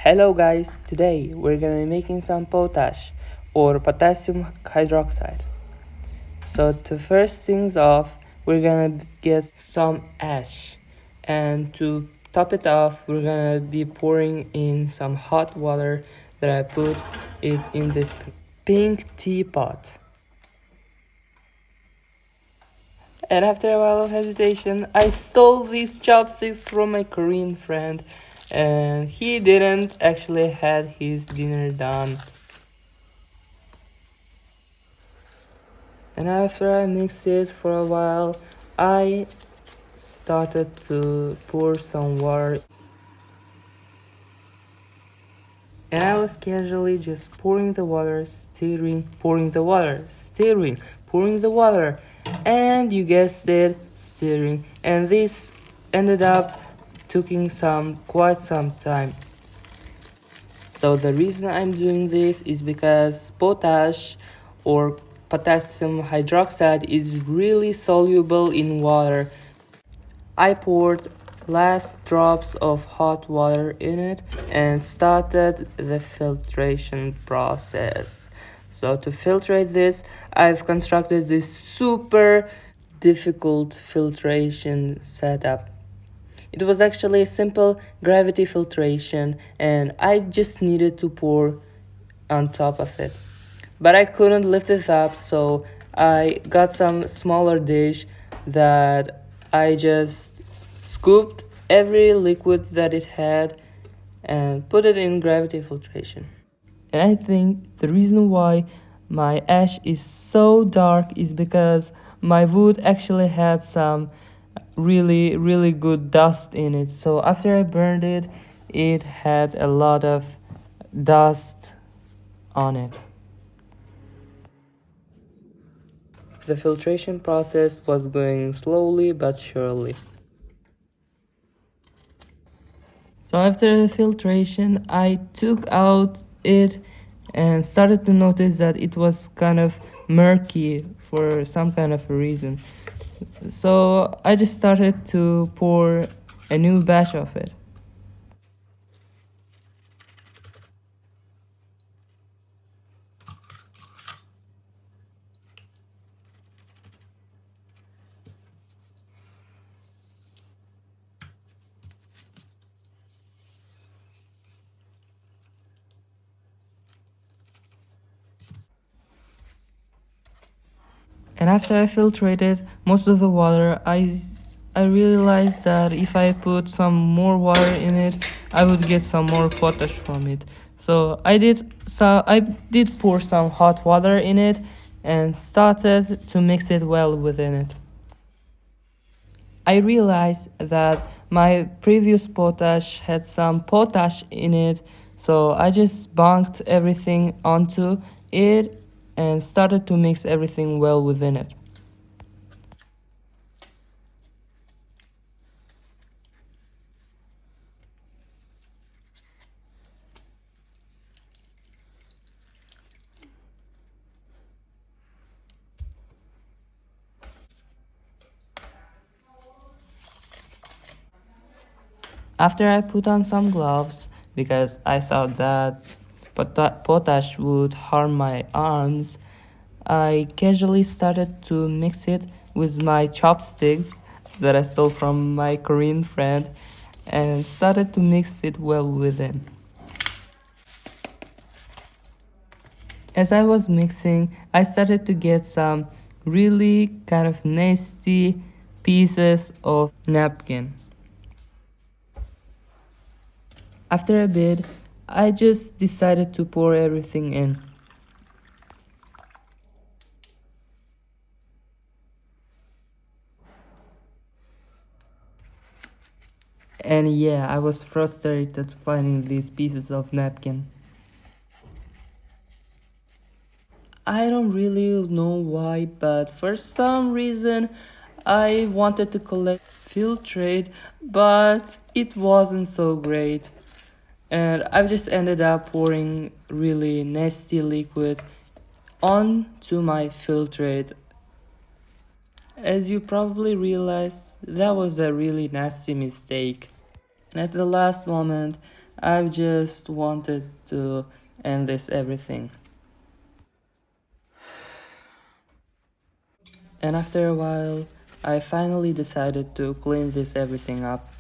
Hello guys, today we're gonna be making some potash or potassium hydroxide. So to first things off, we're gonna get some ash, and to top it off, we're gonna be pouring in some hot water that I put it in this pink teapot. And after a while of hesitation, I stole these chopsticks from my Korean friend, and he didn't actually had his dinner done. And after I mixed it for a while, I started to pour some water. And I was casually just pouring the water, stirring, pouring the water, stirring, pouring the water. And you guessed it, stirring. And this ended up taking quite some time. So the reason I'm doing this is because potash or potassium hydroxide is really soluble in water. I poured last drops of hot water in it and started the filtration process. So to filtrate this, I've constructed this super difficult filtration setup. It was actually a simple gravity filtration, and I just needed to pour on top of it. But I couldn't lift it up, so I got some smaller dish that I just scooped every liquid that it had and put it in gravity filtration. And I think the reason why my ash is so dark is because my wood actually had some really good dust in it. So after I burned it, it had a lot of dust on it. The filtration process was going slowly but surely. So after the filtration, I took out it and started to notice that it was kind of murky for some kind of a reason. So I just started to pour a new batch of it. And after I filtrated most of the water, I realized that if I put some more water in it, I would get some more potash from it. So I did pour some hot water in it and started to mix it well within it. I realized that my previous potash had some potash in it, so I just bunked everything onto it and started to mix everything well within it. After I put on some gloves, because I thought that potash would harm my arms, I casually started to mix it with my chopsticks that I stole from my Korean friend and started to mix it well within. As I was mixing, I started to get some really kind of nasty pieces of napkin. After a bit, I just decided to pour everything in. And yeah, I was frustrated finding these pieces of napkin. I don't really know why, but for some reason I wanted to collect filtrate, but it wasn't so great. And I've just ended up pouring really nasty liquid onto my filtrate. As you probably realized, that was a really nasty mistake. And at the last moment, I've just wanted to end this everything. And after a while, I finally decided to clean this everything up.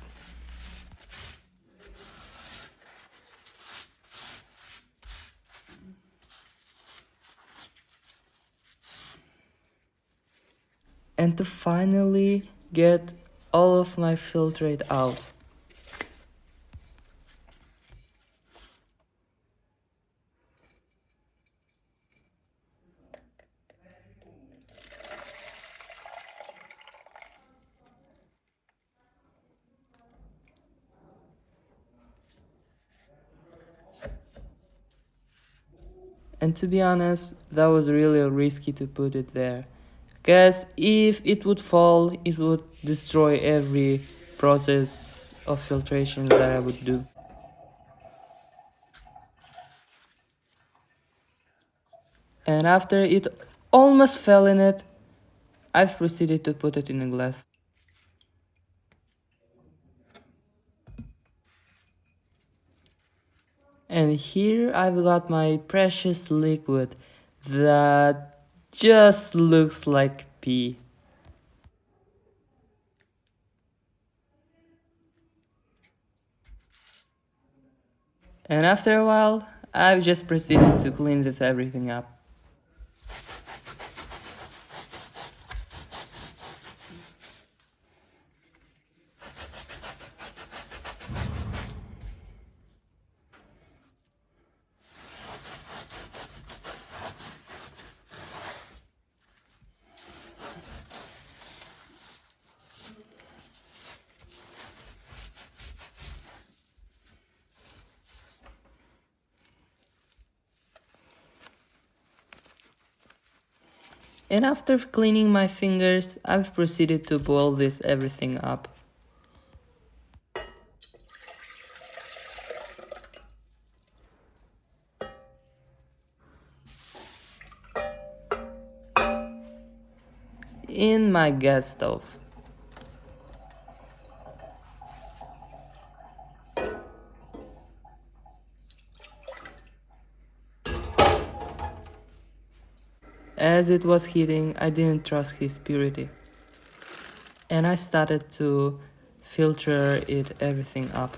And to finally get all of my filtrate out. And to be honest, that was really risky to put it there. Because if it would fall, it would destroy every process of filtration that I would do. And after it almost fell in it, I've proceeded to put it in a glass. And here I've got my precious liquid that just looks like pee. And after a while, I've just proceeded to clean this everything up. And after cleaning my fingers, I've proceeded to boil this everything up. In my gas stove. As it was heating, I didn't trust his purity. And I started to filter it everything up.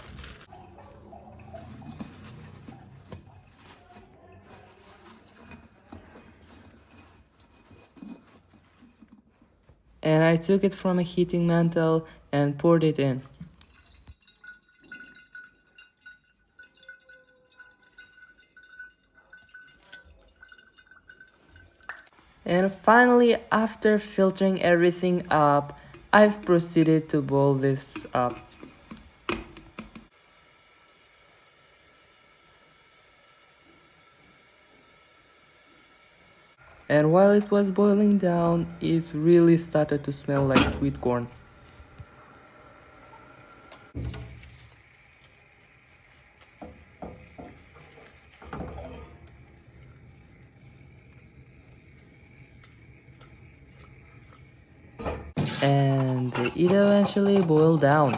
And I took it from a heating mantle and poured it in. And finally, after filtering everything up, I've proceeded to boil this up. And while it was boiling down, it really started to smell like sweet corn. And it eventually boiled down.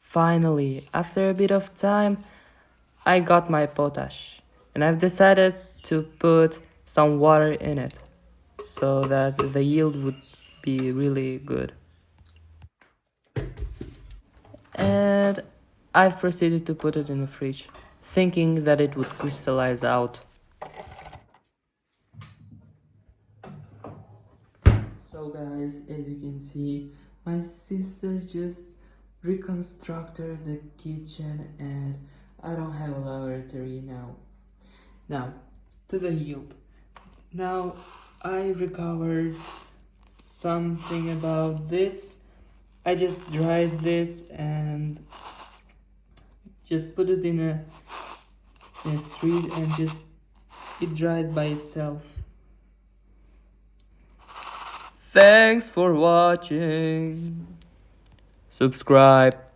Finally, after a bit of time, I got my potash, and I've decided to put some water in it so that the yield would be really good. And I've proceeded to put it in the fridge, thinking that it would crystallize out. So guys, as you can see, my sister just reconstructed the kitchen and I don't have a laboratory now. Now, to the yield. Now, I recovered something about this. I just dried this and just put it in a street and just it dried by itself. Thanks for watching. Subscribe.